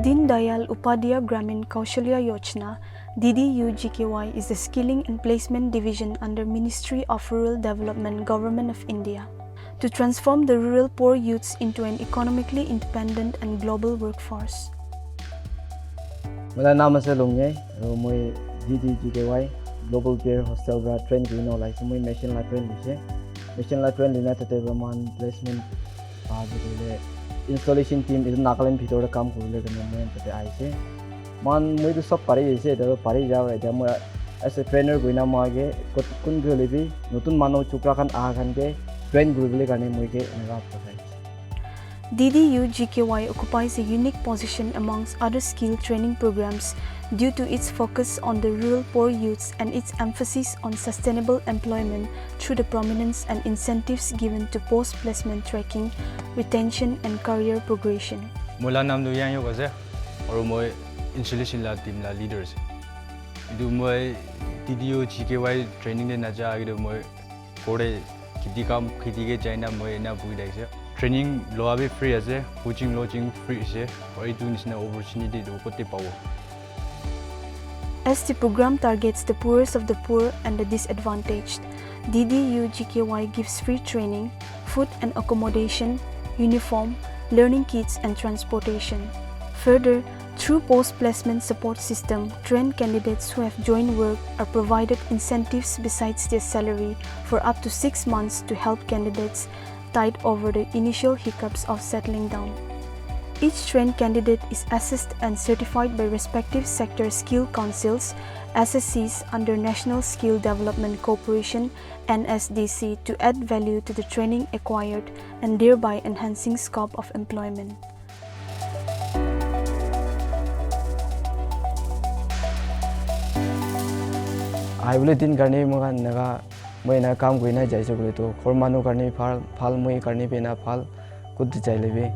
Din Dayal Upadhyaya Gramin Kaushalya Yojana DDUGKY is the Skilling and Placement Division under Ministry of Rural Development, Government of India, to transform the rural poor youths into an economically independent and global workforce. मेरा नाम है लुंगे मैं DDUGKY Global Peer Hostel का train किनो like मैं machine ला train लेना थे मान प्लेसमेंट आज के इंस्टॉलेशन टीम इधर नागालैंड भीतर काम कर ले तो मैं तो आई से मान मैं तो सब पारी जैसे तो पारी जा रहे थे मैं ऐसे ट्रेनर कोई ना मांगे कुन गले भी नतुन मानो चुपरा खान आगन के ट्रेन गुरुले करने मुझे नगाप है DDUGKY occupies a unique position amongst other skill training programs due to its focus on the rural poor youths and its emphasis on sustainable employment through the prominence and incentives given to post-placement tracking, retention and career progression. Mula nam do yang yo kaze, or moi installation la team la leaders. Do moi DDUGKY training de na ja do moi kore kiti kam kiti ke China moi na bui dai se. Training loa be free as a coaching lodging free se or it is an opportunity to kote power. As the program targets the poorest of the poor and the disadvantaged, DDUGKY gives free training, food and accommodation, uniform, learning kits and transportation. Further, through post-placement support system, trained candidates who have joined work are provided incentives besides their salary for up to 6 months to help candidates tide over the initial hiccups of settling down. Each trained candidate is assessed and certified by respective sector skill councils, SSCs under National Skill Development Corporation (NSDC) to add value to the training acquired and thereby enhancing scope of employment. I will din करने मुझे नगा मैं ना काम कोई ना जाए सकूँ तो खरमानो करने फाल मैं करने पे ना फाल कुछ चाहिए भी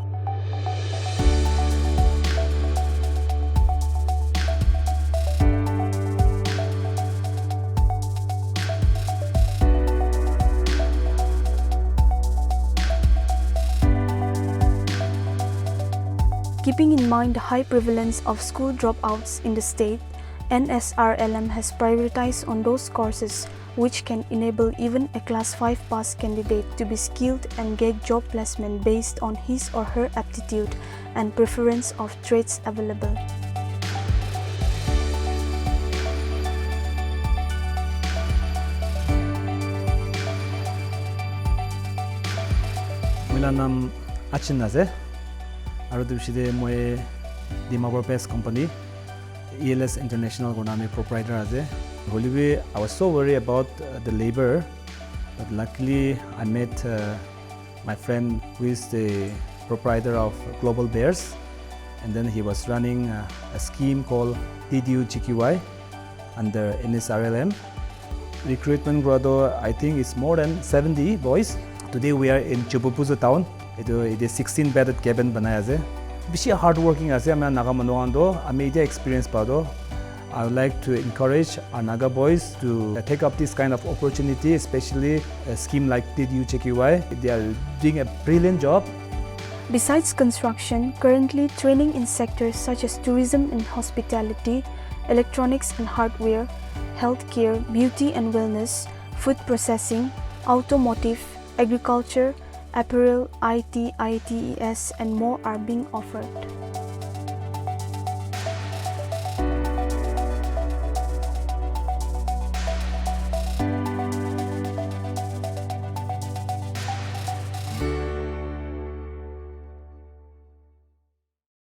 Keeping in mind the high prevalence of school dropouts in the state, NSRLM has prioritized on those courses which can enable even a Class 5 pass candidate to be skilled and get job placement based on his or her aptitude and preference of trades available. मेरा नाम Achinna है और दूसरे मैं Dimapur Paste Company ELS International को नाम proprietor है Bolivia, I was so worried about the labor, but luckily I met my friend who is the proprietor of Global Bears, and then he was running a scheme called DDUGKY under NSRLM. Recruitment grado, I think it's more than 70 boys. Today we are in Chubupuzu town. It is 16-bedded cabin banaya hai. Bishi hardworking ase. I Nagaland media experience pado. I would like to encourage our Naga boys to take up this kind of opportunity, especially a scheme like DDUGKY. They are doing a brilliant job. Besides construction, currently training in sectors such as tourism and hospitality, electronics and hardware, healthcare, beauty and wellness, food processing, automotive, agriculture, apparel, IT, ITES and more are being offered.